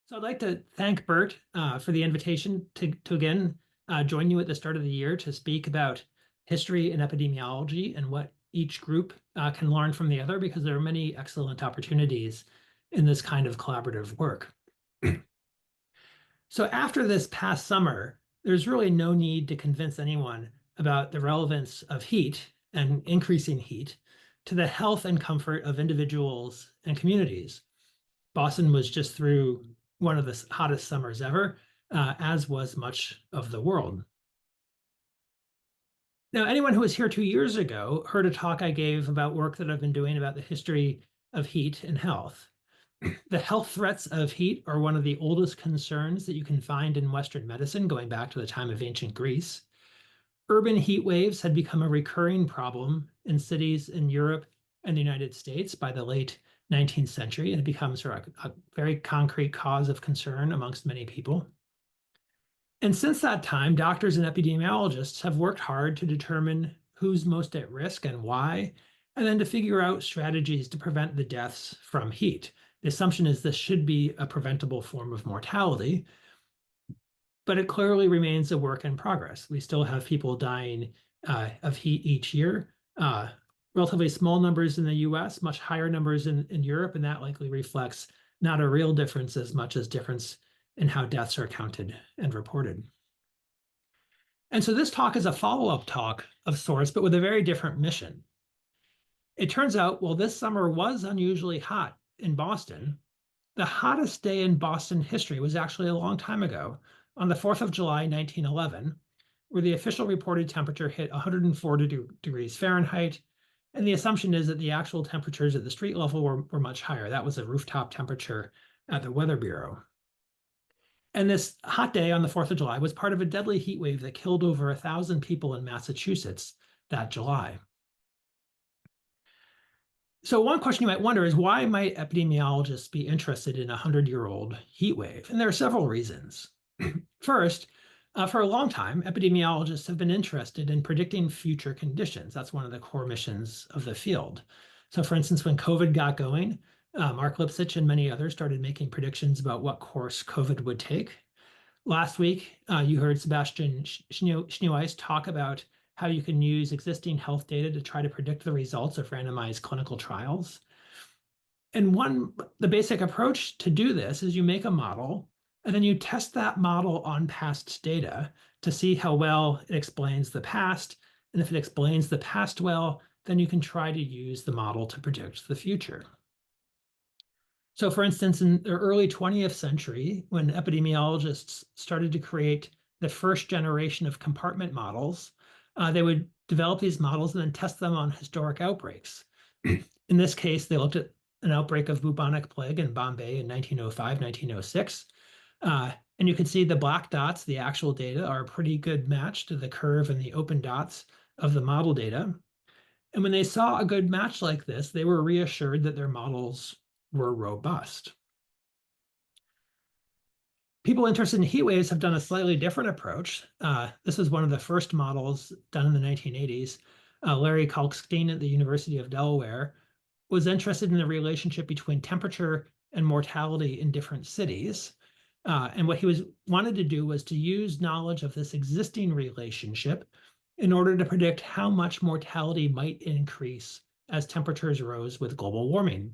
So I'd like to thank Bert for the invitation to again join you at the start of the year to speak about history and epidemiology and what each group can learn from the other, because there are many excellent opportunities in this kind of collaborative work. So after this past summer, there's really no need to convince anyone about the relevance of heat and increasing heat to the health and comfort of individuals and communities. Boston was just through one of the hottest summers ever, as was much of the world. Now, anyone who was here 2 years ago heard a talk I gave about work that I've been doing about the history of heat and health. The health threats of heat are one of the oldest concerns that you can find in Western medicine, going back to the time of ancient Greece. Urban heat waves had become a recurring problem in cities in Europe and the United States by the late 19th century, and it becomes a very concrete cause of concern amongst many people. And since that time, doctors and epidemiologists have worked hard to determine who's most at risk and why, and then to figure out strategies to prevent the deaths from heat. The assumption is this should be a preventable form of mortality, but it clearly remains a work in progress. We still have people dying of heat each year. Relatively small numbers in the US, much higher numbers in Europe, and that likely reflects not a real difference as much as difference in how deaths are counted and reported. And so this talk is a follow-up talk of sorts, but with a very different mission. It turns out, while this summer was unusually hot in Boston, the hottest day in Boston history was actually a long time ago, on the 4th of July, 1911, where the official reported temperature hit 104 degrees Fahrenheit. And the assumption is that the actual temperatures at the street level were much higher. That was a rooftop temperature at the Weather Bureau. And this hot day on the 4th of July was part of a deadly heat wave that killed over 1,000 people in Massachusetts that July. So one question you might wonder is, why might epidemiologists be interested in a 100-year-old heat wave? And there are several reasons. First, for a long time, epidemiologists have been interested in predicting future conditions. That's one of the core missions of the field. So for instance, when COVID got going, Mark Lipsitch and many others started making predictions about what course COVID would take. Last week, you heard Sebastian Schneeweiss talk about how you can use existing health data to try to predict the results of randomized clinical trials. And the basic approach to do this is you make a model, and then you test that model on past data to see how well it explains the past. And if it explains the past well, then you can try to use the model to predict the future. So for instance, in the early 20th century, when epidemiologists started to create the first generation of compartment models, they would develop these models and then test them on historic outbreaks. In this case, they looked at an outbreak of bubonic plague in Bombay in 1905, 1906. And you can see the black dots, the actual data, are a pretty good match to the curve and the open dots of the model data. And when they saw a good match like this, they were reassured that their models were robust. People interested in heat waves have done a slightly different approach. This is one of the first models done in the 1980s. Larry Kalkstein at the University of Delaware was interested in the relationship between temperature and mortality in different cities. And what he wanted to do was to use knowledge of this existing relationship in order to predict how much mortality might increase as temperatures rose with global warming.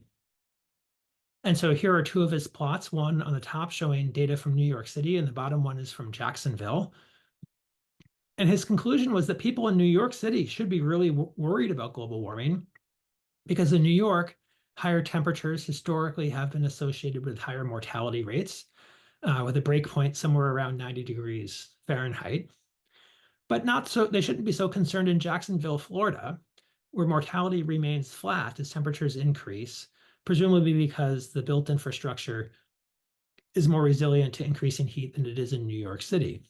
And so here are two of his plots, one on the top showing data from New York City, and the bottom one is from Jacksonville. And his conclusion was that people in New York City should be really worried about global warming, because in New York, higher temperatures historically have been associated with higher mortality rates, with a break point somewhere around 90 degrees Fahrenheit. But they shouldn't be so concerned in Jacksonville, Florida, where mortality remains flat as temperatures increase, presumably because the built infrastructure is more resilient to increasing heat than it is in New York City.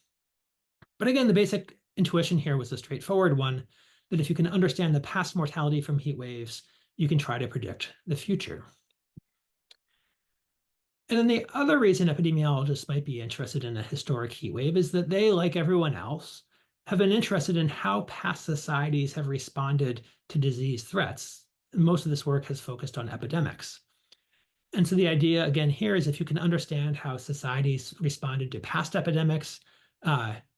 But again, the basic intuition here was a straightforward one, that if you can understand the past mortality from heat waves, you can try to predict the future. And then the other reason epidemiologists might be interested in a historic heat wave is that they, like everyone else, have been interested in how past societies have responded to disease threats. Most of this work has focused on epidemics. And so the idea again here is if you can understand how societies responded to past epidemics,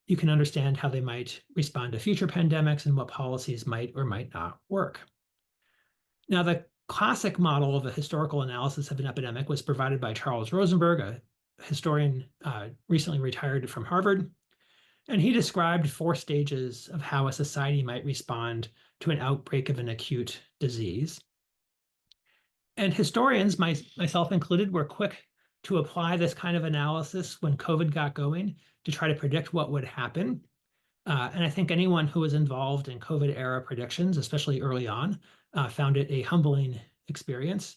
you can understand how they might respond to future pandemics and what policies might or might not work. Now, the classic model of a historical analysis of an epidemic was provided by Charles Rosenberg, a historian recently retired from Harvard. And he described 4 stages of how a society might respond to an outbreak of an acute disease. And historians, myself included, were quick to apply this kind of analysis when COVID got going to try to predict what would happen. And I think anyone who was involved in COVID era predictions, especially early on, found it a humbling experience.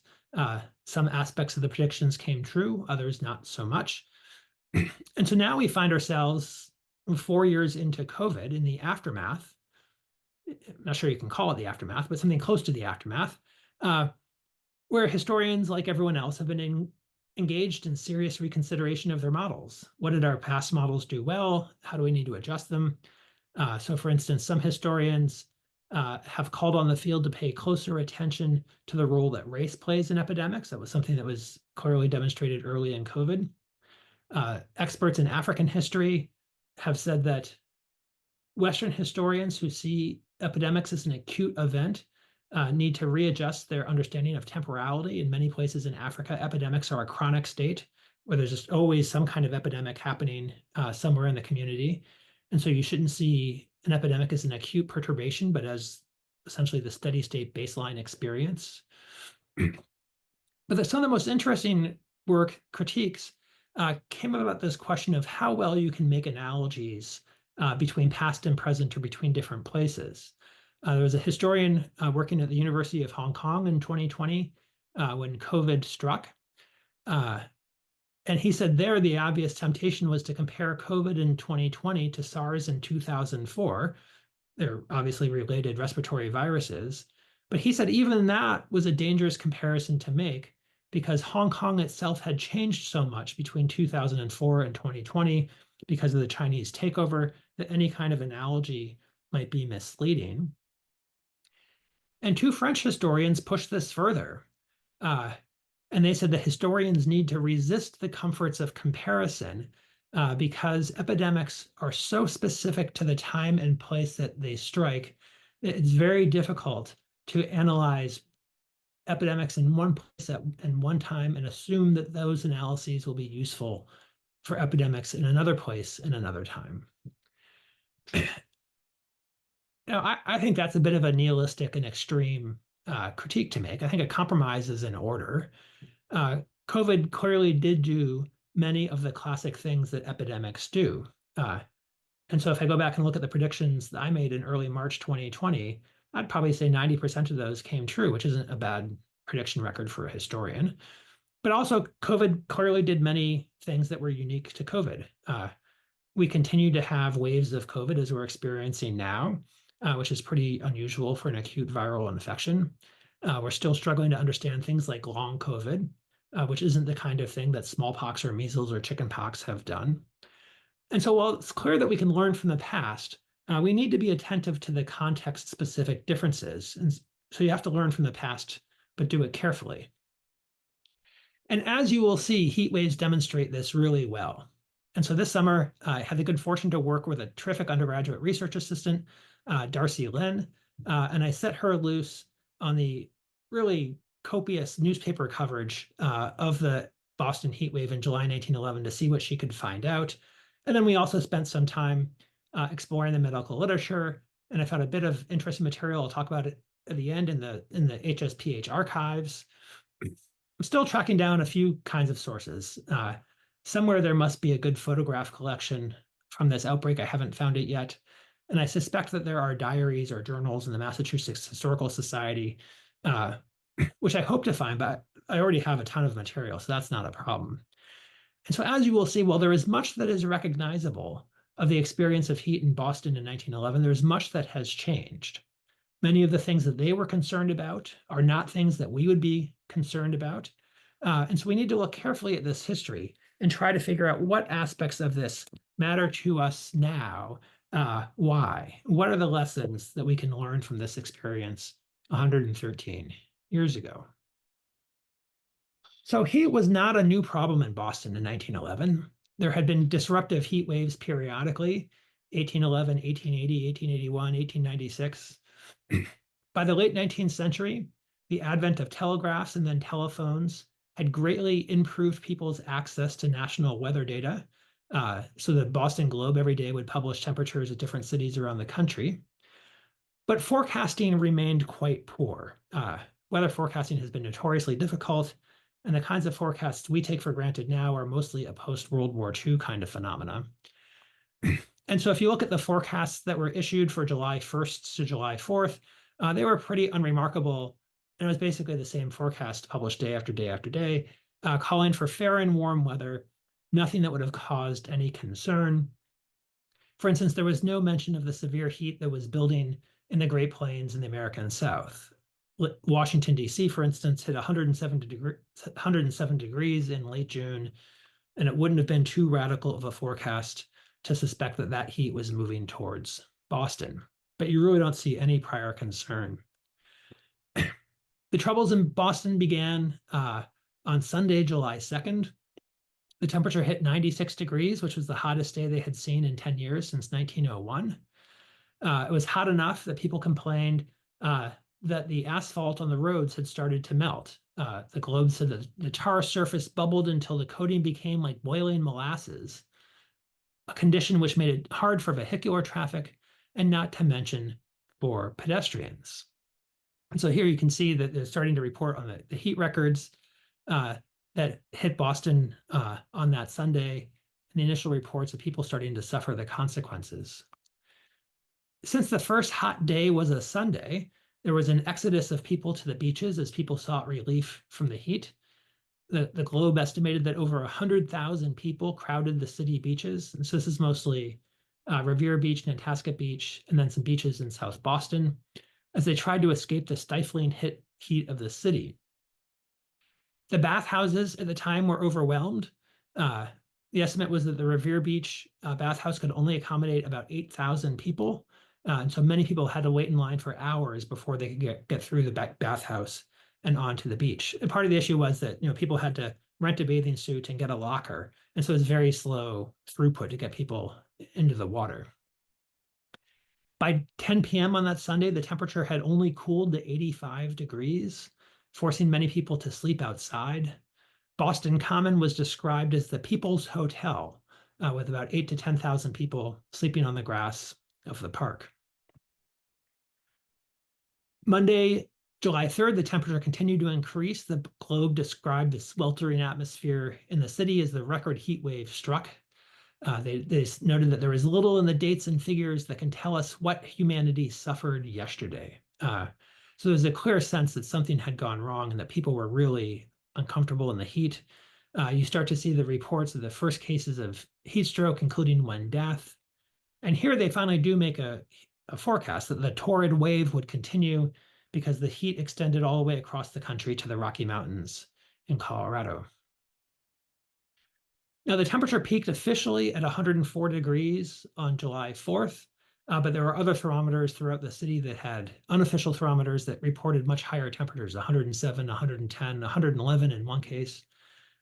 Some aspects of the predictions came true, others not so much. And so now we find ourselves 4 years into COVID in the aftermath. I'm not sure you can call it the aftermath, but something close to the aftermath, where historians, like everyone else, have been engaged in serious reconsideration of their models. What did our past models do well? How do we need to adjust them? So for instance, some historians have called on the field to pay closer attention to the role that race plays in epidemics. That was something that was clearly demonstrated early in COVID. Experts in African history have said that Western historians who see epidemics as an acute event need to readjust their understanding of temporality. In many places in Africa, epidemics are a chronic state where there's just always some kind of epidemic happening somewhere in the community. And so you shouldn't see an epidemic as an acute perturbation, but as essentially the steady state baseline experience. But some of the most interesting work critiques came about this question of how well you can make analogies between past and present or between different places. There was a historian working at the University of Hong Kong in 2020 when COVID struck. And he said there the obvious temptation was to compare COVID in 2020 to SARS in 2004. They're obviously related respiratory viruses. But he said even that was a dangerous comparison to make because Hong Kong itself had changed so much between 2004 and 2020 because of the Chinese takeover that any kind of analogy might be misleading. And 2 French historians pushed this further. And they said that historians need to resist the comforts of comparison because epidemics are so specific to the time and place that they strike that it's very difficult to analyze epidemics in one place at one time and assume that those analyses will be useful for epidemics in another place in another time. Now, I think that's a bit of a nihilistic and extreme critique to make. I think a compromise is in order. COVID clearly did do many of the classic things that epidemics do. And so if I go back and look at the predictions that I made in early March 2020, I'd probably say 90% of those came true, which isn't a bad prediction record for a historian. But also, COVID clearly did many things that were unique to COVID. We continue to have waves of COVID as we're experiencing now, which is pretty unusual for an acute viral infection. We're still struggling to understand things like long COVID, which isn't the kind of thing that smallpox or measles or chickenpox have done. And so while it's clear that we can learn from the past, we need to be attentive to the context-specific differences. And so you have to learn from the past, but do it carefully. And as you will see, heat waves demonstrate this really well. And so this summer, I had the good fortune to work with a terrific undergraduate research assistant, Darcy Lynn, and I set her loose on the really copious newspaper coverage of the Boston heat wave in July 1911 to see what she could find out. And then we also spent some time exploring the medical literature, and I found a bit of interesting material. I'll talk about it at the end in the HSPH archives. I'm still tracking down a few kinds of sources. Somewhere there must be a good photograph collection from this outbreak. I haven't found it yet. And I suspect that there are diaries or journals in the Massachusetts Historical Society, which I hope to find, but I already have a ton of material, so that's not a problem. And so as you will see, while there is much that is recognizable of the experience of heat in Boston in 1911, there's much that has changed. Many of the things that they were concerned about are not things that we would be concerned about. And so we need to look carefully at this history and try to figure out what aspects of this matter to us now. Why? What are the lessons that we can learn from this experience 113 years ago? So heat was not a new problem in Boston in 1911. There had been disruptive heat waves periodically, 1811, 1880, 1881, 1896. By the late 19th century, the advent of telegraphs and then telephones had greatly improved people's access to national weather data. So the Boston Globe every day would publish temperatures at different cities around the country. But forecasting remained quite poor. Weather forecasting has been notoriously difficult, and the kinds of forecasts we take for granted now are mostly a post-World War II kind of phenomena. And so if you look at the forecasts that were issued for July 1st to July 4th, they were pretty unremarkable. And it was basically the same forecast published day after day after day, calling for fair and warm weather, nothing that would have caused any concern. For instance, there was no mention of the severe heat that was building in the Great Plains in the American South. Washington, D.C., for instance, hit 107 degrees in late June, and it wouldn't have been too radical of a forecast to suspect that that heat was moving towards Boston. But you really don't see any prior concern. The troubles in Boston began on Sunday, July 2nd. The temperature hit 96 degrees, which was the hottest day they had seen in 10 years since 1901. It was hot enough that people complained that the asphalt on the roads had started to melt. The Globe said that the tar surface bubbled until the coating became like boiling molasses, a condition which made it hard for vehicular traffic and not to mention for pedestrians. And so here you can see that they're starting to report on the heat records that hit Boston on that Sunday, and the initial reports of people starting to suffer the consequences. Since the first hot day was a Sunday, there was an exodus of people to the beaches as people sought relief from the heat. The Globe estimated that over 100,000 people crowded the city beaches. And so this is mostly Revere Beach, Nantasket Beach, and then some beaches in South Boston, as they tried to escape the stifling heat of the city. The bathhouses at the time were overwhelmed. The estimate was that the Revere Beach bathhouse could only accommodate about 8,000 people. And so many people had to wait in line for hours before they could get through the bathhouse and onto the beach. And part of the issue was that people had to rent a bathing suit and get a locker. And so it was very slow throughput to get people into the water. By 10 p.m. on that Sunday, the temperature had only cooled to 85 degrees, forcing many people to sleep outside. Boston Common was described as the People's Hotel, with about 8 to 10,000 people sleeping on the grass of the park. Monday, July 3rd, the temperature continued to increase. The Globe described the sweltering atmosphere in the city as the record heat wave struck. They noted that there is little in the dates and figures that can tell us what humanity suffered yesterday. So there's a clear sense that something had gone wrong and that people were really uncomfortable in the heat. You start to see the reports of the first cases of heat stroke, including one death. And here they finally do make a forecast that the torrid wave would continue because the heat extended all the way across the country to the Rocky Mountains in Colorado. Now, the temperature peaked officially at 104 degrees on July 4th, but there were other thermometers throughout the city that had unofficial thermometers that reported much higher temperatures, 107, 110, 111 in one case.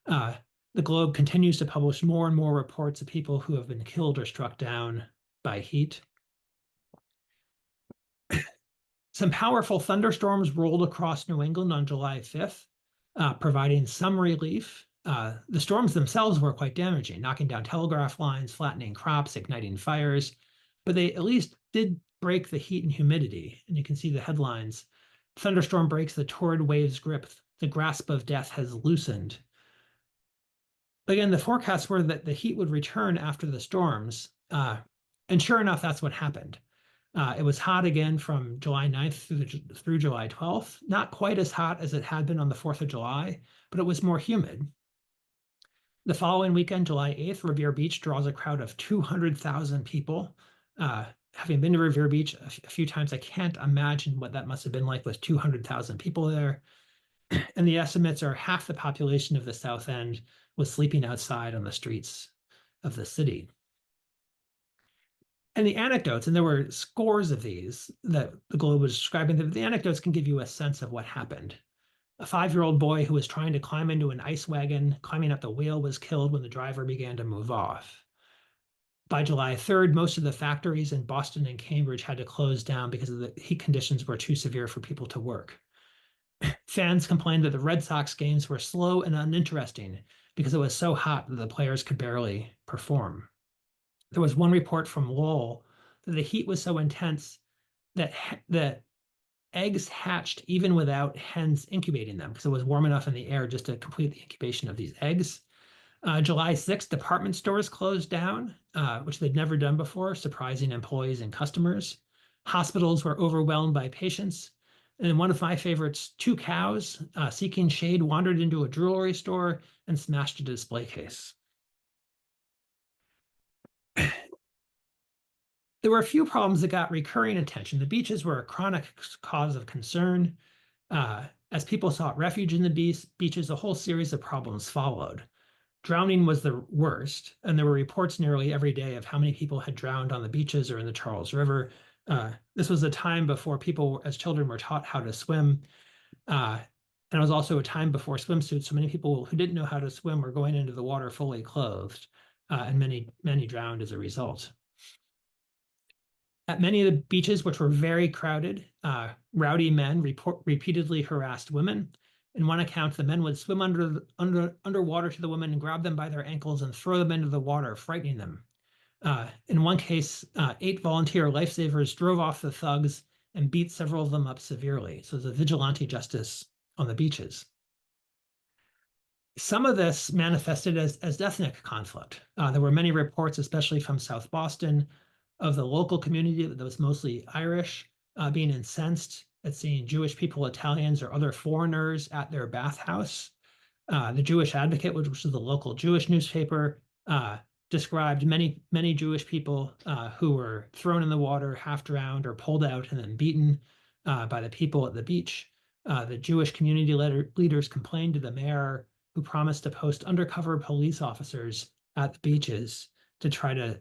The Globe continues to publish more and more reports of people who have been killed or struck down by heat. Some powerful thunderstorms rolled across New England on July 5th, providing some relief. The storms themselves were quite damaging, knocking down telegraph lines, flattening crops, igniting fires, but they at least did break the heat and humidity. And you can see the headlines. Thunderstorm breaks the torrid waves' grip. The grasp of death has loosened. Again, the forecasts were that the heat would return after the storms. And sure enough, that's what happened. It was hot again from July 9th through July 12th. Not quite as hot as it had been on the 4th of July, but it was more humid. The following weekend, July 8th, Revere Beach draws a crowd of 200,000 people. Having been to Revere Beach a few times, I can't imagine what that must have been like with 200,000 people there. And the estimates are half the population of the South End was sleeping outside on the streets of the city. And the anecdotes, and there were scores of these that the Globe was describing, the anecdotes can give you a sense of what happened. A 5-year-old boy who was trying to climb into an ice wagon, climbing up the wheel, was killed when the driver began to move off. By July 3rd, most of the factories in Boston and Cambridge had to close down because of the heat conditions were too severe for people to work. Fans complained that the Red Sox games were slow and uninteresting because it was so hot that the players could barely perform. There was one report from Lowell that the heat was so intense that eggs hatched even without hens incubating them because it was warm enough in the air just to complete the incubation of these eggs. July 6th, department stores closed down, which they'd never done before, surprising employees and customers. Hospitals were overwhelmed by patients. And one of my favorites, two cows seeking shade wandered into a jewelry store and smashed a display case. There were a few problems that got recurring attention. The beaches were a chronic cause of concern. As people sought refuge in the beaches, a whole series of problems followed. Drowning was the worst, and there were reports nearly every day of how many people had drowned on the beaches or in the Charles River. This was a time before people, as children, were taught how to swim. And it was also a time before swimsuits, so many people who didn't know how to swim were going into the water fully clothed, and many drowned as a result. At many of the beaches, which were very crowded, rowdy men repeatedly harassed women. In one account, the men would swim underwater to the women and grab them by their ankles and throw them into the water, frightening them. In one case, 8 volunteer lifesavers drove off the thugs and beat several of them up severely. So it was a vigilante justice on the beaches. Some of this manifested as ethnic conflict. There were many reports, especially from South Boston, of the local community that was mostly Irish being incensed at seeing Jewish people, Italians, or other foreigners at their bathhouse. The Jewish Advocate, which was the local Jewish newspaper, described many Jewish people who were thrown in the water, half drowned, or pulled out and then beaten by the people at the beach. The Jewish community leaders complained to the mayor, who promised to post undercover police officers at the beaches to try to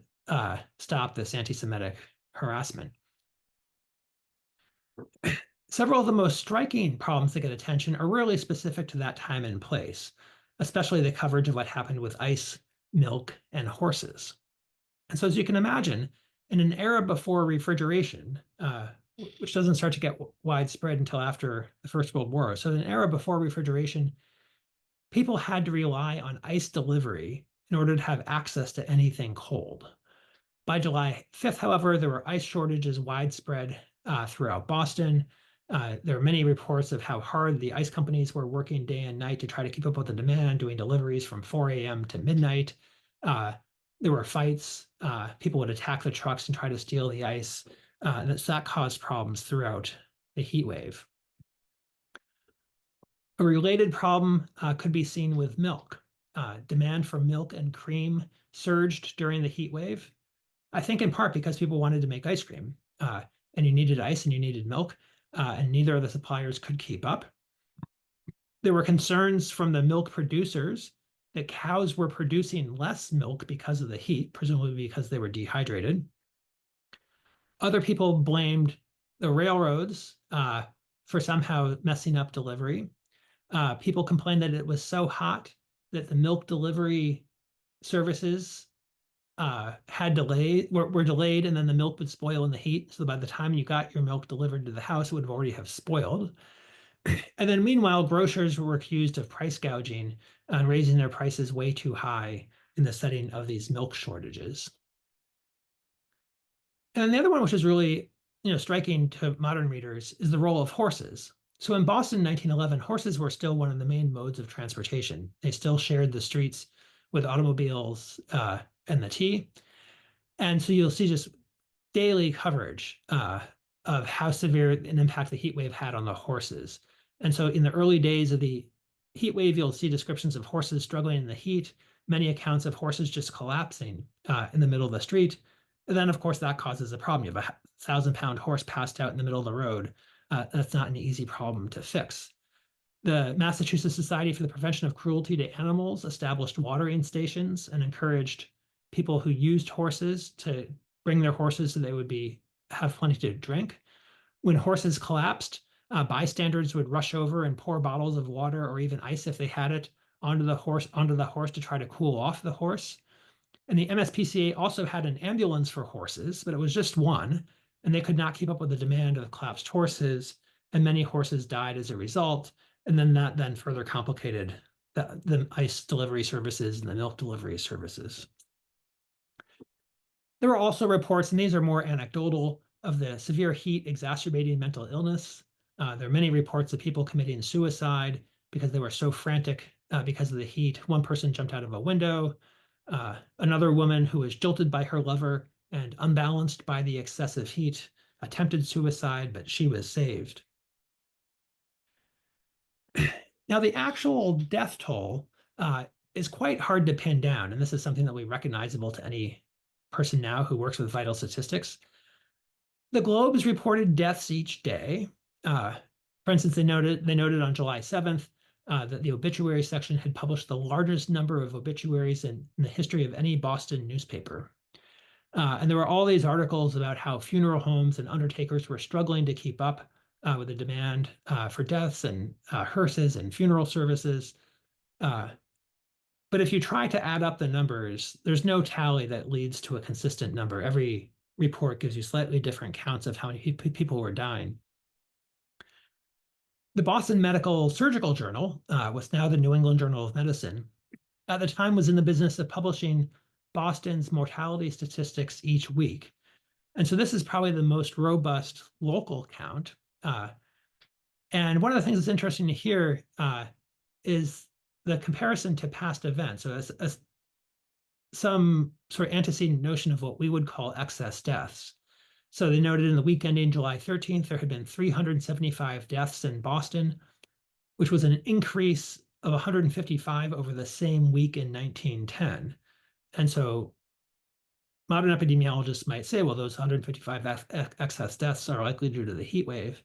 stop this anti-Semitic harassment. Several of the most striking problems that get attention are really specific to that time and place, especially the coverage of what happened with ice, milk, and horses. And so as you can imagine, in an era before refrigeration, which doesn't start to get widespread until after the First World War, so in an era before refrigeration, people had to rely on ice delivery in order to have access to anything cold. By July 5th, however, there were ice shortages widespread throughout Boston. There are many reports of how hard the ice companies were working day and night to try to keep up with the demand, doing deliveries from 4 a.m. to midnight. There were fights. People would attack the trucks and try to steal the ice. That caused problems throughout the heat wave. A related problem could be seen with milk. Demand for milk and cream surged during the heat wave. I think in part because people wanted to make ice cream, and you needed ice and you needed milk, and neither of the suppliers could keep up. There were concerns from the milk producers that cows were producing less milk because of the heat, presumably because they were dehydrated. Other people blamed the railroads for somehow messing up delivery. People complained that it was so hot that the milk delivery services were delayed, and then the milk would spoil in the heat. So by the time you got your milk delivered to the house, it would already have spoiled. And then meanwhile, grocers were accused of price gouging and raising their prices way too high in the setting of these milk shortages. And the other one, which is really striking to modern readers, is the role of horses. So in Boston in 1911, horses were still one of the main modes of transportation. They still shared the streets with automobiles and the T. And so you'll see just daily coverage of how severe an impact the heat wave had on the horses. And so in the early days of the heat wave, you'll see descriptions of horses struggling in the heat, many accounts of horses just collapsing in the middle of the street. And then, of course, that causes a problem. You have a 1,000-pound horse passed out in the middle of the road. That's not an easy problem to fix. The Massachusetts Society for the Prevention of Cruelty to Animals established watering stations and encouraged people who used horses to bring their horses so they would have plenty to drink. When horses collapsed, Bystanders would rush over and pour bottles of water or even ice if they had it onto the horse to try to cool off the horse. And the MSPCA also had an ambulance for horses, but it was just one, and they could not keep up with the demand of collapsed horses, and many horses died as a result. And then that then further complicated the ice delivery services and the milk delivery services. There were also reports, and these are more anecdotal, of the severe heat exacerbating mental illness. There are many reports of people committing suicide because they were so frantic because of the heat. One person jumped out of a window. Another woman who was jilted by her lover and unbalanced by the excessive heat attempted suicide, but she was saved. Now, the actual death toll is quite hard to pin down, and this is something that will be recognizable to any person now who works with vital statistics. The Globe's reported deaths each day. For instance, they noted on July 7th that the obituary section had published the largest number of obituaries in the history of any Boston newspaper. And there were all these articles about how funeral homes and undertakers were struggling to keep up with the demand for deaths and hearses and funeral services. But if you try to add up the numbers, there's no tally that leads to a consistent number. Every report gives you slightly different counts of how many people were dying. The Boston Medical Surgical Journal, was now the New England Journal of Medicine, at the time was in the business of publishing Boston's mortality statistics each week. And so this is probably the most robust local count. And one of the things that's interesting to hear is the comparison to past events. So some sort of antecedent notion of what we would call excess deaths. So they noted in the week ending July 13th, there had been 375 deaths in Boston, which was an increase of 155 over the same week in 1910. And so modern epidemiologists might say, well, those 155 excess deaths are likely due to the heat wave.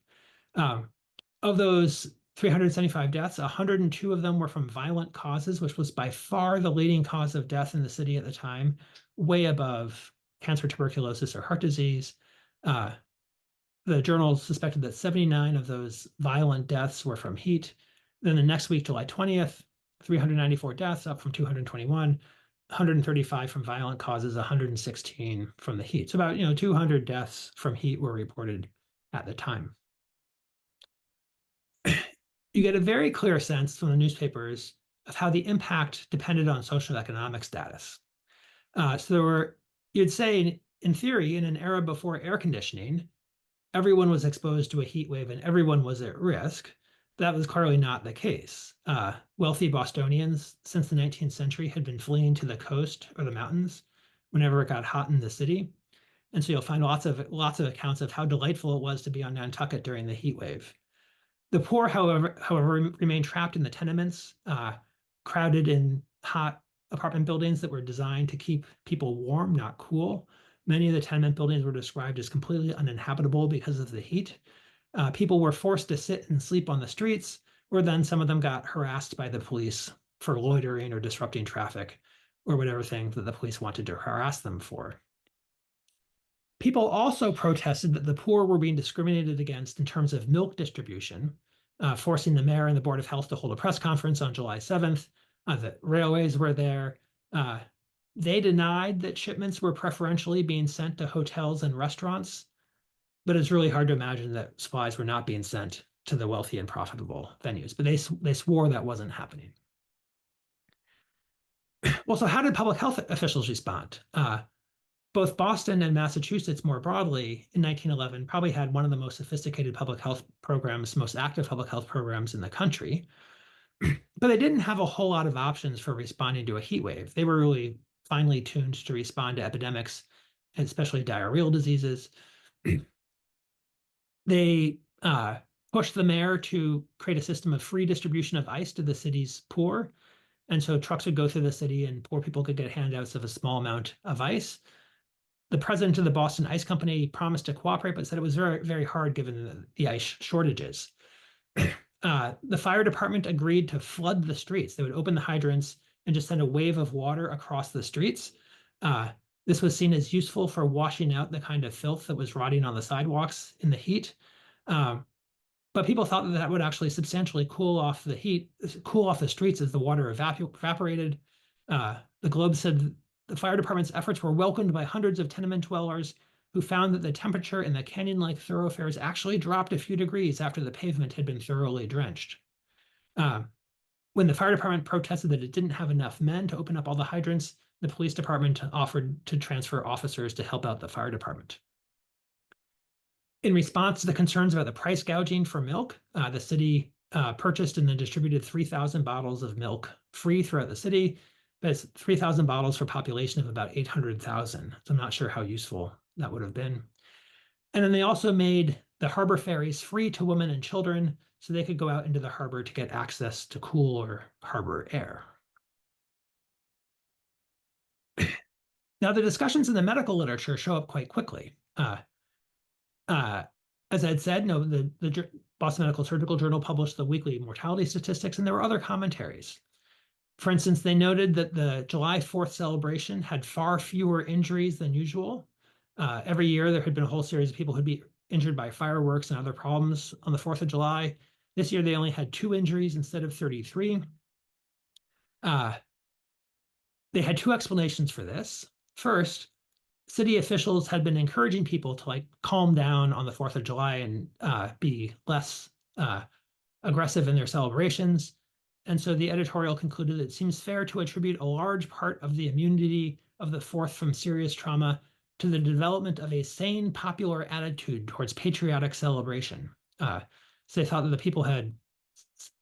Of those 375 deaths, 102 of them were from violent causes, which was by far the leading cause of death in the city at the time, way above cancer, tuberculosis, or heart disease. The journal suspected that 79 of those violent deaths were from heat. Then the next week, July 20th, 394 deaths, up from 221, 135 from violent causes, 116 from the heat. So about 200 deaths from heat were reported at the time. You get a very clear sense from the newspapers of how the impact depended on socioeconomic status. So you'd say, in theory, in an era before air conditioning, everyone was exposed to a heat wave and everyone was at risk. That was clearly not the case. Wealthy Bostonians since the 19th century had been fleeing to the coast or the mountains whenever it got hot in the city. And so you'll find lots of accounts of how delightful it was to be on Nantucket during the heat wave. The poor, however, remained trapped in the tenements, crowded in hot apartment buildings that were designed to keep people warm, not cool. Many of the tenement buildings were described as completely uninhabitable because of the heat. People were forced to sit and sleep on the streets, or then some of them got harassed by the police for loitering or disrupting traffic, or whatever thing that the police wanted to harass them for. People also protested that the poor were being discriminated against in terms of milk distribution, forcing the mayor and the Board of Health to hold a press conference on July 7th. The railways were there. They denied that shipments were preferentially being sent to hotels and restaurants, but it's really hard to imagine that supplies were not being sent to the wealthy and profitable venues. But they swore that wasn't happening. Well, so how did public health officials respond? Both Boston and Massachusetts more broadly in 1911 probably had one of the most sophisticated public health programs, most active public health programs in the country. But they didn't have a whole lot of options for responding to a heat wave. They were really finely tuned to respond to epidemics, especially diarrheal diseases. They pushed the mayor to create a system of free distribution of ice to the city's poor. And so trucks would go through the city and poor people could get handouts of a small amount of ice. The president of the Boston Ice Company promised to cooperate, but said it was very, very hard given the ice shortages. The fire department agreed to flood the streets. They would open the hydrants and just send a wave of water across the streets. This was seen as useful for washing out the kind of filth that was rotting on the sidewalks in the heat. but people thought that that would actually substantially cool off the streets as the water evaporated. The Globe said the fire department's efforts were welcomed by hundreds of tenement dwellers who found that the temperature in the canyon-like thoroughfares actually dropped a few degrees after the pavement had been thoroughly drenched. Uh, when the fire department protested that it didn't have enough men to open up all the hydrants, the police department offered to transfer officers to help out the fire department. In response to the concerns about the price gouging for milk, the city purchased and then distributed 3,000 bottles of milk free throughout the city. That's 3,000 bottles for a population of about 800,000. So I'm not sure how useful that would have been. And then they also made the harbor ferries free to women and children so they could go out into the harbor to get access to cooler harbor air. Now, the discussions in the medical literature show up quite quickly. Uh, as I had said, no, the Boston Medical Surgical Journal published the weekly mortality statistics, and there were other commentaries. For instance, they noted that the July 4th celebration had far fewer injuries than usual. Every year, there had been a whole series of people who'd be injured by fireworks and other problems on the 4th of July. This year, they only had 2 injuries instead of 33. They had 2 explanations for this. First, city officials had been encouraging people to like calm down on the 4th of July and be less aggressive in their celebrations. And so the editorial concluded it seems fair to attribute a large part of the immunity of the 4th from serious trauma to the development of a sane popular attitude towards patriotic celebration. So they thought that the people had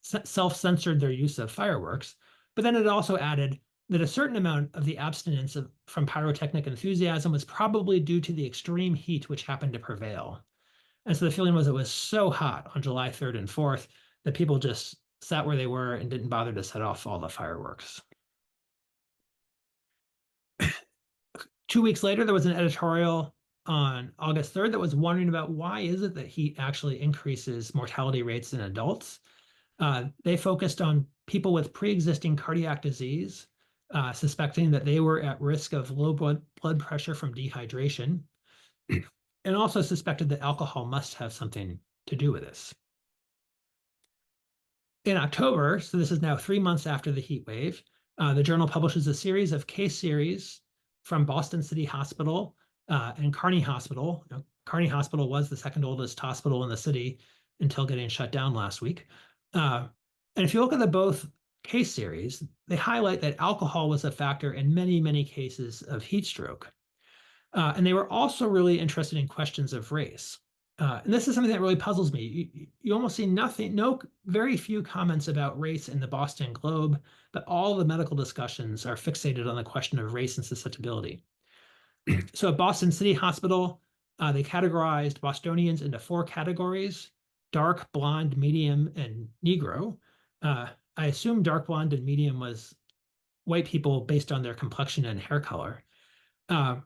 self-censored their use of fireworks, but then it also added that a certain amount of the abstinence from pyrotechnic enthusiasm was probably due to the extreme heat which happened to prevail. And so the feeling was it was so hot on July 3rd and 4th that people just sat where they were and didn't bother to set off all the fireworks. 2 weeks later, there was an editorial on August 3rd that was wondering about why is it that heat actually increases mortality rates in adults. They focused on people with pre-existing cardiac disease, suspecting that they were at risk of low blood pressure from dehydration, and also suspected that alcohol must have something to do with this. In October, so this is now 3 months after the heat wave, the journal publishes a series of case series from Boston City Hospital and Kearny Hospital. Kearny Hospital was the second oldest hospital in the city until getting shut down last week. And if you look at the both case series, they highlight that alcohol was a factor in many, many cases of heat stroke. And they were also really interested in questions of race. And this is something that really puzzles me. You almost see very few comments about race in the Boston Globe, but all the medical discussions are fixated on the question of race and susceptibility. So at Boston City Hospital, they categorized Bostonians into 4 categories: dark, blonde, medium, and Negro. I assume dark, blonde, and medium was white people based on their complexion and hair color. And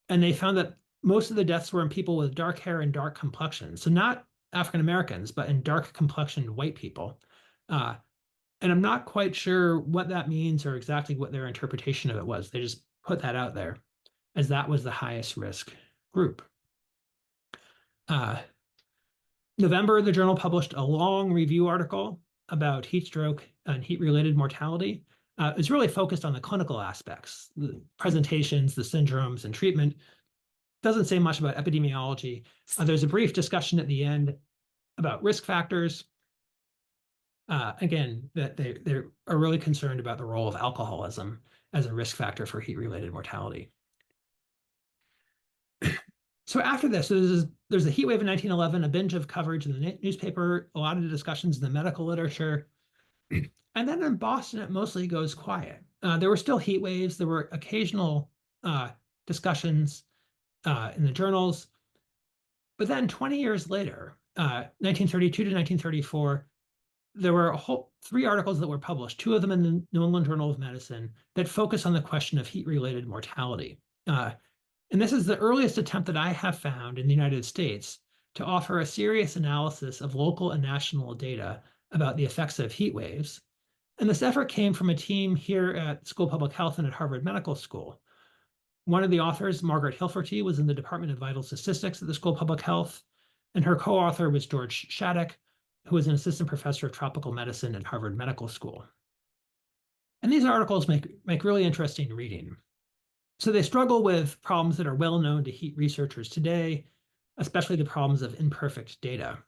they found that most of the deaths were in people with dark hair and dark complexions. So not African Americans, but in dark complexioned white people. And I'm not quite sure what that means or exactly what their interpretation of it was. They just put that out there as that was the highest risk group. November, the journal published a long review article about heat stroke and heat-related mortality. It's really focused on the clinical aspects, the presentations, the syndromes, and treatment. Doesn't say much about epidemiology. There's a brief discussion at the end about risk factors. Again, that they are really concerned about the role of alcoholism as a risk factor for heat-related mortality. So after this, there's a heat wave in 1911, a binge of coverage in the newspaper, a lot of discussions in the medical literature. And then in Boston, it mostly goes quiet. There were still heat waves. There were occasional discussions in the journals. But then 20 years later, 1932 to 1934, there were 3 articles that were published, 2 of them in the New England Journal of Medicine, that focus on the question of heat-related mortality. And this is the earliest attempt that I have found in the United States to offer a serious analysis of local and national data about the effects of heat waves. And this effort came from a team here at School of Public Health and at Harvard Medical School. One of the authors, Margaret Hilferty, was in the Department of Vital Statistics at the School of Public Health, and her co-author was George Shattuck. who was an assistant professor of tropical medicine at Harvard Medical School. And these articles make really interesting reading. So they struggle with problems that are well known to heat researchers today, especially the problems of imperfect data.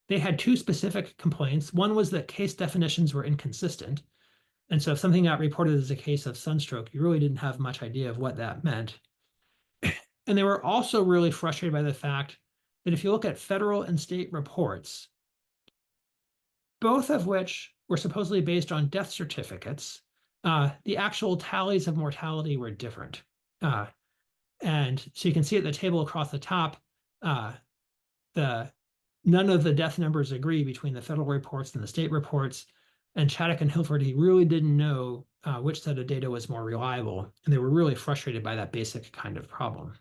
They had two specific complaints. One was that case definitions were inconsistent. And so if something got reported as a case of sunstroke, you really didn't have much idea of what that meant. And they were also really frustrated by the fact that if you look at federal and state reports, both of which were supposedly based on death certificates, the actual tallies of mortality were different. And so you can see at the table across the top, none of the death numbers agree between the federal reports and the state reports. And Chaddock and Hilferty really didn't know which set of data was more reliable. And they were really frustrated by that basic kind of problem.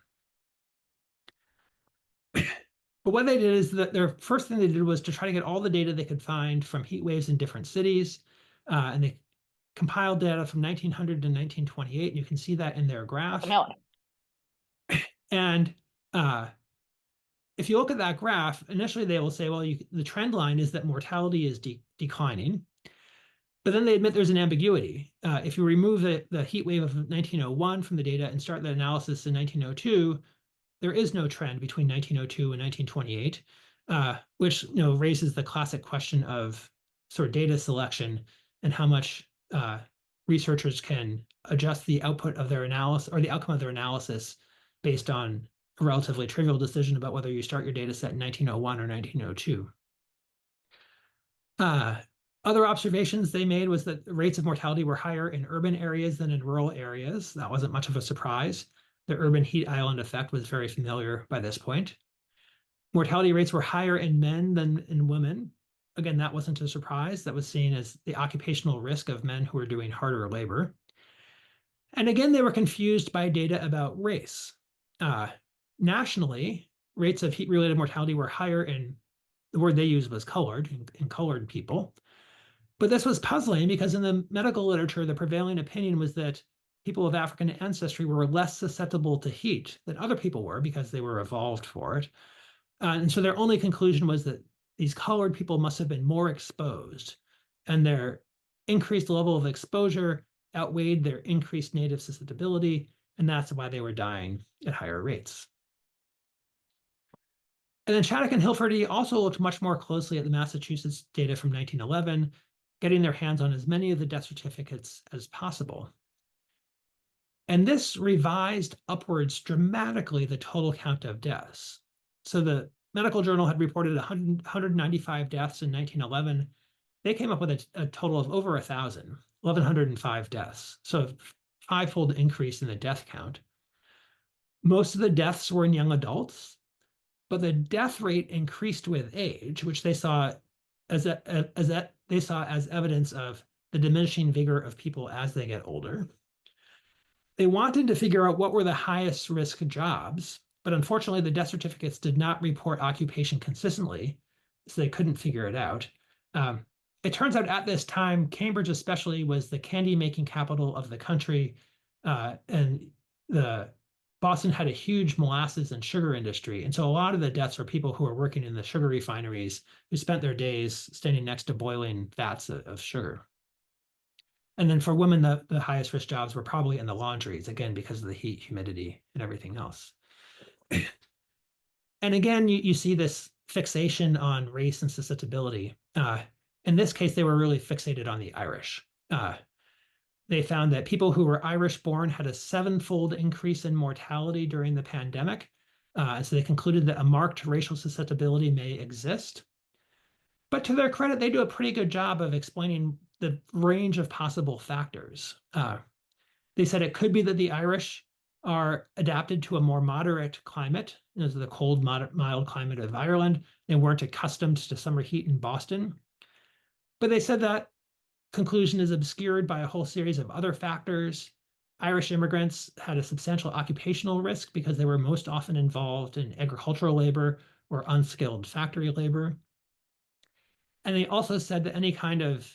But what they did is that their first thing they did was to try to get all the data they could find from heat waves in different cities. And they compiled data from 1900 to 1928. And you can see that in their graph. And if you look at that graph, initially they will say, well, the trend line is that mortality is declining. But then they admit there's an ambiguity. If you remove the heat wave of 1901 from the data and start the analysis in 1902, there is no trend between 1902 and 1928, which raises the classic question of sort of data selection and how much researchers can adjust the output of their analysis or the outcome of their analysis based on a relatively trivial decision about whether you start your data set in 1901 or 1902. Other observations they made was that the rates of mortality were higher in urban areas than in rural areas. That wasn't much of a surprise. The urban heat island effect was very familiar by this point. Mortality rates were higher in men than in women. Again, that wasn't a surprise. That was seen as the occupational risk of men who were doing harder labor. And again, they were confused by data about race. Nationally, rates of heat-related mortality were higher in, the word they used was colored, in colored people. But this was puzzling because in the medical literature, the prevailing opinion was that people of African ancestry were less susceptible to heat than other people were because they were evolved for it. And so their only conclusion was that these colored people must have been more exposed, and their increased level of exposure outweighed their increased native susceptibility, and that's why they were dying at higher rates. And then Chaddock and Hilferty also looked much more closely at the Massachusetts data from 1911, getting their hands on as many of the death certificates as possible. And this revised upwards dramatically the total count of deaths. So the medical journal had reported 195 deaths in 1911. They came up with a total of over 1,000, 1,105 deaths. So a five-fold increase in the death count. Most of the deaths were in young adults, but the death rate increased with age, which they saw as evidence of the diminishing vigor of people as they get older. They wanted to figure out what were the highest risk jobs, but unfortunately the death certificates did not report occupation consistently, so they couldn't figure it out. It turns out at this time, Cambridge especially was the candy making capital of the country, and Boston had a huge molasses and sugar industry. And so a lot of the deaths were people who were working in the sugar refineries who spent their days standing next to boiling vats of sugar. And then for women, the highest risk jobs were probably in the laundries, again, because of the heat, humidity, and everything else. And again, you see this fixation on race and susceptibility. In this case, they were really fixated on the Irish. They found that people who were Irish born had a 7-fold increase in mortality during the pandemic. So they concluded that a marked racial susceptibility may exist. But to their credit, they do a pretty good job of explaining the range of possible factors. They said it could be that the Irish are adapted to a more moderate climate, the cold, mild climate of Ireland. They weren't accustomed to summer heat in Boston. But they said that conclusion is obscured by a whole series of other factors. Irish immigrants had a substantial occupational risk because they were most often involved in agricultural labor or unskilled factory labor. And they also said that any kind of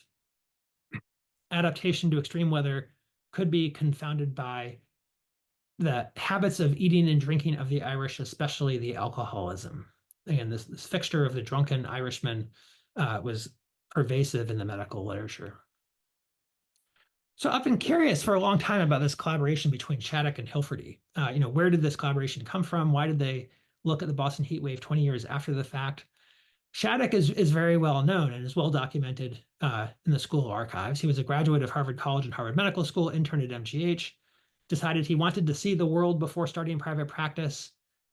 adaptation to extreme weather could be confounded by the habits of eating and drinking of the Irish, especially the alcoholism. again, this fixture of the drunken Irishman was pervasive in the medical literature. So I've been curious for a long time about this collaboration between Shattuck and Hilferty. Where did this collaboration come from? Why did they look at the Boston heat wave 20 years after the fact? Shattuck is very well known and is well documented in the school archives. He was a graduate of Harvard College and Harvard Medical School, interned at MGH, decided he wanted to see the world before starting private practice,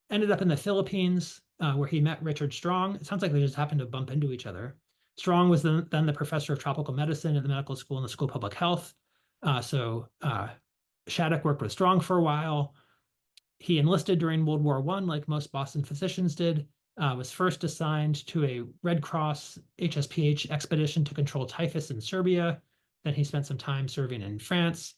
ended up in the Philippines where he met Richard Strong. It sounds like they just happened to bump into each other. Strong was then the professor of tropical medicine at the medical school and the School of Public Health. Shattuck worked with Strong for a while. He enlisted during World War I, like most Boston physicians did, was first assigned to a Red Cross HSPH expedition to control typhus in Serbia. Then he spent some time serving in France.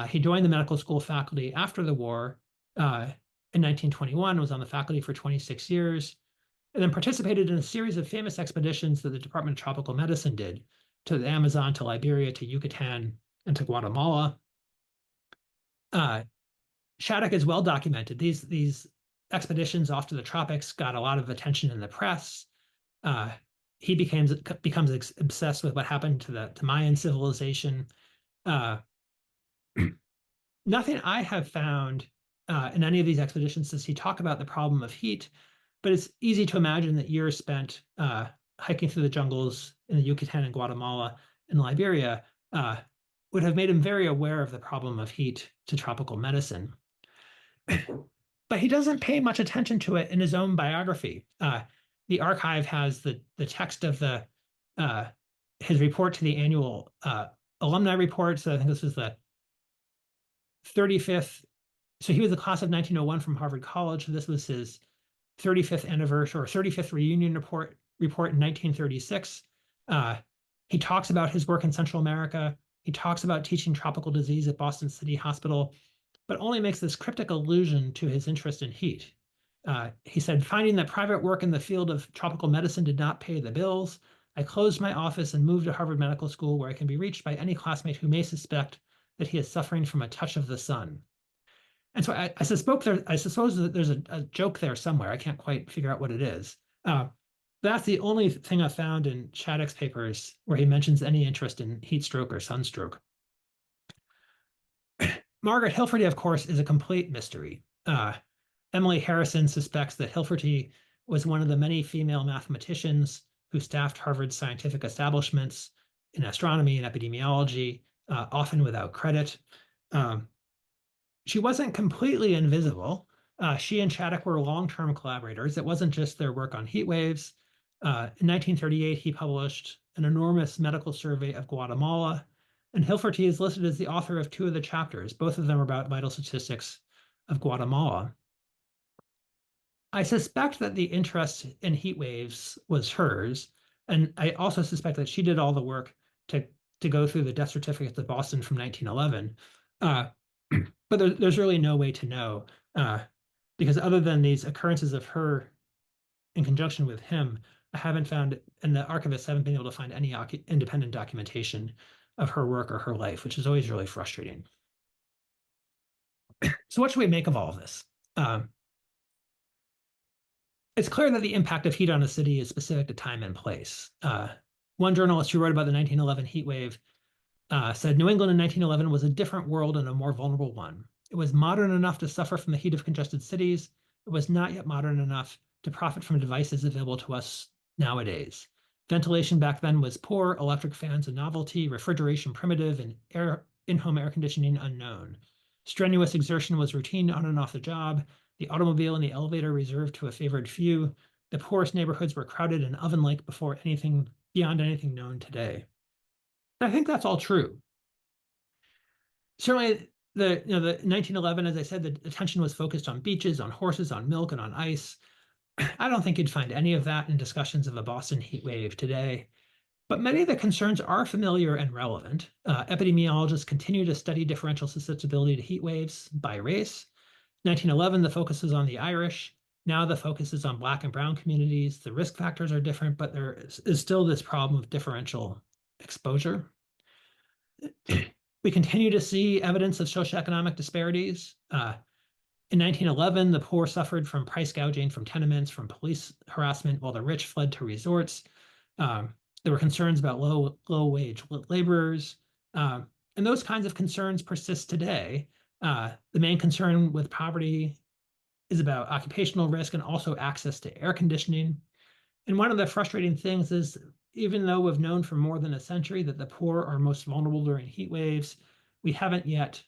He joined the medical school faculty after the war in 1921, was on the faculty for 26 years, and then participated in a series of famous expeditions that the Department of Tropical Medicine did to the Amazon, to Liberia, to Yucatan, and to Guatemala. Shattuck is well documented. These expeditions off to the tropics got a lot of attention in the press. He becomes obsessed with what happened to Mayan civilization. Nothing I have found in any of these expeditions does he talk about the problem of heat, but it's easy to imagine that years spent hiking through the jungles in the Yucatan and Guatemala and Liberia would have made him very aware of the problem of heat to tropical medicine. But he doesn't pay much attention to it in his own biography. The archive has the text of his report to the annual alumni report. So I think this was the 35th. So he was the class of 1901 from Harvard College. This was his 35th anniversary or 35th reunion report in 1936. He talks about his work in Central America. He talks about teaching tropical disease at Boston City Hospital, but only makes this cryptic allusion to his interest in heat. He said, finding that private work in the field of tropical medicine did not pay the bills, I closed my office and moved to Harvard Medical School, where I can be reached by any classmate who may suspect that he is suffering from a touch of the sun. And so I suppose that there's a joke there somewhere. I can't quite figure out what it is. That's the only thing I found in Shattuck's papers where he mentions any interest in heat stroke or sunstroke. Margaret Hilferty, of course, is a complete mystery. Emily Harrison suspects that Hilferty was one of the many female mathematicians who staffed Harvard's scientific establishments in astronomy and epidemiology, often without credit. She wasn't completely invisible. She and Shattuck were long-term collaborators. It wasn't just their work on heat waves. In 1938, he published an enormous medical survey of Guatemala, and Hilferty is listed as the author of 2 of the chapters. Both of them are about vital statistics of Guatemala. I suspect that the interest in heat waves was hers, and I also suspect that she did all the work to go through the death certificates of Boston from 1911. But there's really no way to know, because other than these occurrences of her in conjunction with him, I haven't found, and the archivists haven't been able to find any independent documentation of her work or her life, which is always really frustrating. So what should we make of all of this? It's clear that the impact of heat on a city is specific to time and place. One journalist who wrote about the 1911 heat wave said New England in 1911 was a different world and a more vulnerable one. It was modern enough to suffer from the heat of congested cities. It was not yet modern enough to profit from devices available to us nowadays. Ventilation back then was poor, electric fans a novelty, refrigeration primitive, and in-home air conditioning unknown. Strenuous exertion was routine on and off the job, the automobile and the elevator reserved to a favored few. The poorest neighborhoods were crowded and oven-like beyond anything known today. And I think that's all true. Certainly, the 1911, as I said, the attention was focused on beaches, on horses, on milk, and on ice. I don't think you'd find any of that in discussions of a Boston heat wave today. But many of the concerns are familiar and relevant. Epidemiologists continue to study differential susceptibility to heat waves by race. 1911, the focus was on the Irish. Now the focus is on Black and Brown communities. The risk factors are different, but there is still this problem of differential exposure. We continue to see evidence of socioeconomic disparities. In 1911, the poor suffered from price gouging from tenements, from police harassment, while the rich fled to resorts. There were concerns about low wage laborers, and those kinds of concerns persist today. The main concern with poverty is about occupational risk and also access to air conditioning. And one of the frustrating things is, even though we've known for more than a century that the poor are most vulnerable during heat waves, we haven't yet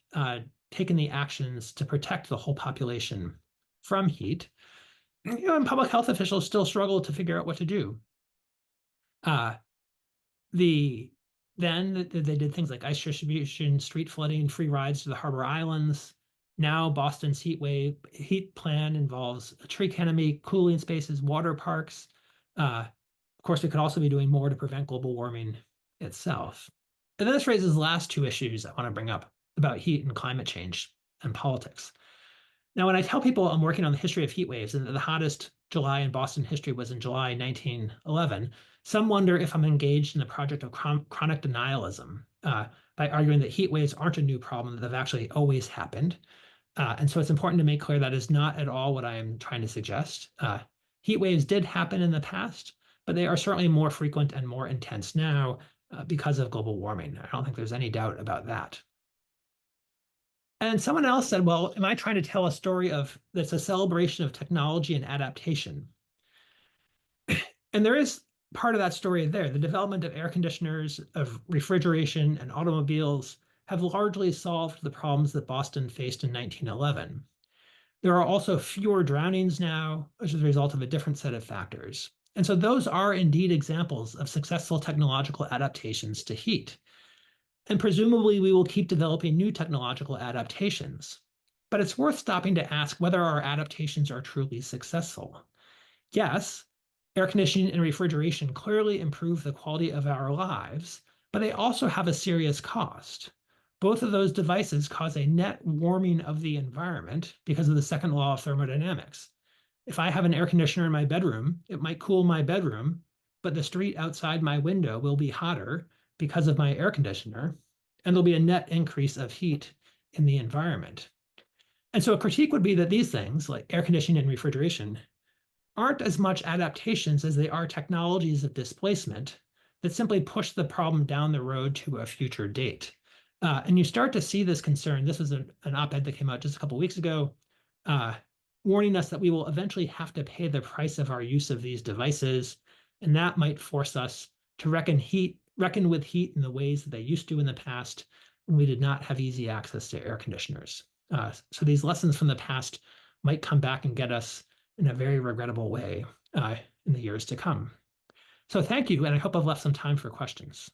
taken the actions to protect the whole population from heat. And public health officials still struggle to figure out what to do. Uh, the Then they did things like ice distribution, street flooding, free rides to the harbor islands. Now Boston's heat plan involves a tree canopy, cooling spaces, water parks. Of course, we could also be doing more to prevent global warming itself. And then this raises the last two issues I want to bring up about heat and climate change and politics. Now, when I tell people I'm working on the history of heat waves and that the hottest July in Boston history was in July 1911, some wonder if I'm engaged in the project of chronic denialism by arguing that heat waves aren't a new problem, that they've actually always happened. And so it's important to make clear that is not at all what I am trying to suggest. Heat waves did happen in the past, but they are certainly more frequent and more intense now because of global warming. I don't think there's any doubt about that. And someone else said, well, am I trying to tell a story that's a celebration of technology and adaptation? And there is part of that story there. The development of air conditioners, of refrigeration, and automobiles have largely solved the problems that Boston faced in 1911. There are also fewer drownings now, which is a result of a different set of factors. And so those are indeed examples of successful technological adaptations to heat. And presumably we will keep developing new technological adaptations. But it's worth stopping to ask whether our adaptations are truly successful. Yes, air conditioning and refrigeration clearly improve the quality of our lives, but they also have a serious cost. Both of those devices cause a net warming of the environment because of the second law of thermodynamics. If I have an air conditioner in my bedroom, it might cool my bedroom, but the street outside my window will be hotter because of my air conditioner, and there'll be a net increase of heat in the environment. And so a critique would be that these things, like air conditioning and refrigeration, aren't as much adaptations as they are technologies of displacement that simply push the problem down the road to a future date. And you start to see this concern. This was an op-ed that came out just a couple of weeks ago, warning us that we will eventually have to pay the price of our use of these devices, and that might force us to reckon with heat in the ways that they used to in the past when we did not have easy access to air conditioners. So these lessons from the past might come back and get us in a very regrettable way in the years to come. So thank you, and I hope I've left some time for questions.